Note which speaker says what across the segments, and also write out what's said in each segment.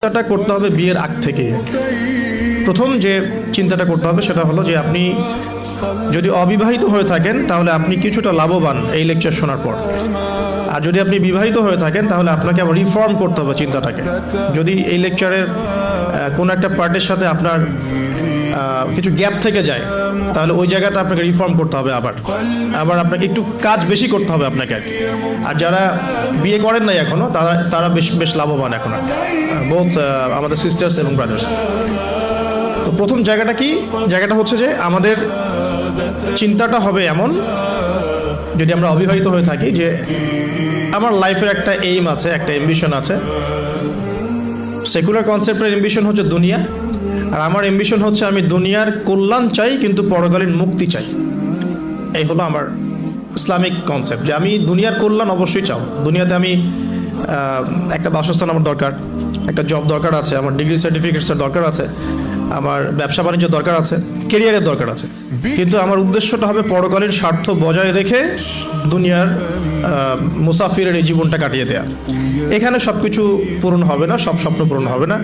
Speaker 1: চিন্তাটা করতে হবে বিয়ের আগ থেকে। প্রথম যে চিন্তাটা করতে হবে সেটা হলো যে আপনি যদি অবিবাহিত হয়ে থাকেন তাহলে আপনি কিছুটা লাভবান এই লেকচার শোনার পর। আর যদি আপনি বিবাহিত হয়ে থাকেন তাহলে আপনাকে আবার রিফর্ম করতে হবে চিন্তাটাকে। যদি এই লেকচারের কোনো একটা পার্টের সাথে আপনার কিছু গ্যাপ থেকে যায় তাহলে ওই জায়গাটা আপনাকে রিফর্ম করতে হবে, আবার আপনাকে একটু কাজ বেশি করতে হবে আপনাকে। আর যারা বিয়ে করেন নাই এখনো তারা বেশ লাভবান এখন, বোথ আমাদের সিস্টার্স এবং ব্রাদার্স। তো প্রথম জায়গাটা হচ্ছে যে আমাদের চিন্তাটা হবে এমন, যদি আমরা অবিবাহিত হয়ে থাকি, যে আমার লাইফের একটা এইম আছে, একটা অ্যাম্বিশন আছে। সেকুলার কনসেপ্টের অ্যাম্বিশন হচ্ছে দুনিয়া, আর আমার অ্যাম্বিশন হচ্ছে আমি দুনিয়ার কল্যাণ চাই কিন্তু পরকালীন মুক্তি চাই। এই হলো আমার ইসলামিক কনসেপ্ট, যে আমি দুনিয়ার কল্যাণ অবশ্যই চাও। দুনিয়াতে আমি একটা বাসস্থান আমার দরকার, একটা জব দরকার আছে, আমার ডিগ্রি সার্টিফিকেটসের দরকার আছে, আমার ব্যবসা বাণিজ্য দরকার আছে, কেরিয়ারের দরকার আছে, কিন্তু আমার উদ্দেশ্যটা হবে পরকালীন স্বার্থ বজায় রেখে দুনিয়ার মুসাফিরের এই জীবনটা কাটিয়ে দেয়া। এখানে সব কিছু পূরণ হবে না, সব স্বপ্ন পূরণ হবে না,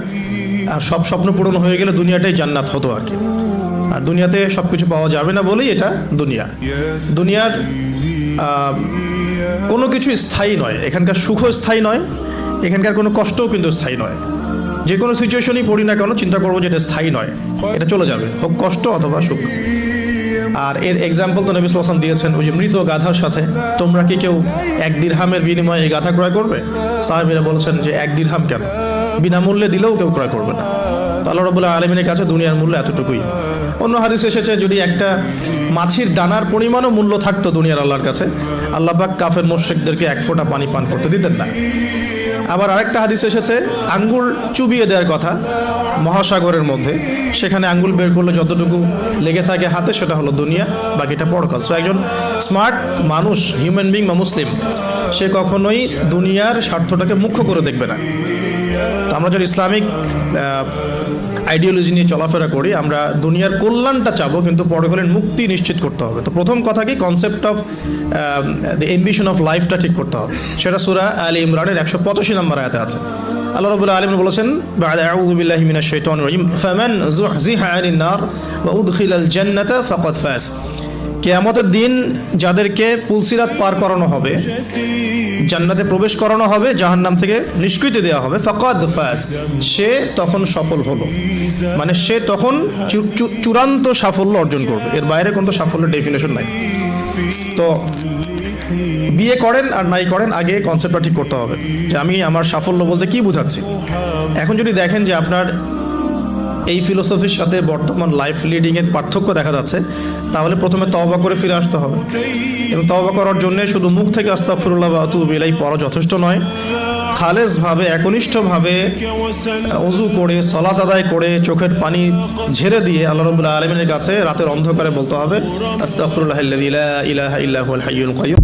Speaker 1: আর সব স্বপ্ন পূরণ হয়ে গেলে দুনিয়াটাই জান্নাত হতো আর কি। আর দুনিয়াতে সব কিছু পাওয়া যাবে না বলেই এটা দুনিয়ার কোনো কিছু স্থায়ী নয়। এখানকার সুখও স্থায়ী নয়, এখানকার কোনো কষ্টও কিন্তু স্থায়ী নয়। যে কোনো সিচুয়েশনই পড়ি না কেন চিন্তা করবো যে এটা স্থায়ী নয়, এটা চলে যাবে, হোক কষ্ট অথবা সুখ। আর এর এক্সাম্পল তো নবী সাল্লাল্লাহু আলাইহি ওয়াসাল্লাম দিয়েছেন, ওই যে মৃত গাধার সাথে। তোমরা কি কেউ 1 দিরহামের বিনিময়ে এই গাধা ক্রয় করবে? সাহাবীরা বলছেন যে 1 দিরহাম কেন, বিনামূল্যে দিলেও কেউ ক্রয় করবে না। তো আল্লাহ রাব্বুল আলামিনের কাছে দুনিয়ার মূল্য এতটুকুই। অন্য হাদিসে এসেছে, যদি একটা মাছির দানার পরিমাণও মূল্য থাকতো দুনিয়ার আল্লাহর কাছে, আল্লাহ পাক কাফের মুশরিকদেরকে 1 ফোঁটা পানি পান করতে দিতেন না। আবার আরেকটা হাদিস এসেছে আঙ্গুল চুবিয়ে দেওয়ার কথা মহাসাগরের মধ্যে, সেখানে আঙ্গুল বের করলে যতটুকু লেগে থাকে হাতে সেটা হলো দুনিয়া, বাকিটা পরকাল। সো একজন স্মার্ট মানুষ, হিউম্যান বিং বা মুসলিম, সে কখনোই দুনিয়ার স্বার্থটাকে মুখ্য করে দেখবে না। তো আমরা যারা ইসলামিক আইডিওলজি নিয়ে চলাফেরা করি, আমরা দুনিয়ার কল্যাণটা চাবো কিন্তু পরকালীন মুক্তি নিশ্চিত করতে হবে। তো প্রথম কথা কি, concept of the ambition of লাইফটা ঠিক করতে হবে। সেটা সূরা আলে ইমরানের 185 নম্বর আয়াতে আছে। আল্লাহ রাব্বুল আলামিন বলেছেন, বা'দা আউযু বিল্লাহি মিনাশ শাইতানির রাজিম, ফামান যুহযিহা আনিন নার ওয়া উদখিলাল জান্নাতা ফাকাদ ফাজ। কিয়ামতের দিন যাদেরকে পুলসিরাত পার করানো হবে, জান্নাতে প্রবেশ করানো হবে, জাহান্নাম থেকে নিষ্কৃতি দেওয়া হবে, ফাকাদ ফাজ, সে তখন সফল হলো। মানে সে তখন চূড়ান্ত সাফল্য অর্জন করবে, এর বাইরে কোনো সাফল্যের ডেফিনেশন নাই। তো বিয়ে করেন আর নাই করেন, আগে কনসেপ্টটা ঠিক করতে হবে যে আমি আমার সাফল্য বলতে কি বুঝাচ্ছি। এখন যদি দেখেন যে আপনার এই ফিলোসফির সাথে বর্তমান লাইফ লিডিং এর পার্থক্য দেখা যাচ্ছে, তাহলে প্রথমে তওবা করে ফিরে আসতে হবে। এবং তওবা করার জন্য শুধু মুখ থেকে আস্তাগফিরুল্লাহ ওয়া আতুবু ইলাইহি পড়া যথেষ্ট নয়। খালেসভাবে, একনিষ্ঠভাবে ওযু করে, সালাত আদায় করে, চোখের পানি ঝেড়ে দিয়ে আল্লাহ রাব্বুল আলামিনের কাছে রাতের অন্ধকারে বলতে হবে, আস্তাগফিরুল্লাহাল্লাযী লা ইলাহা ইল্লা হুয়াল হাইয়ুল কাইয়্যুম।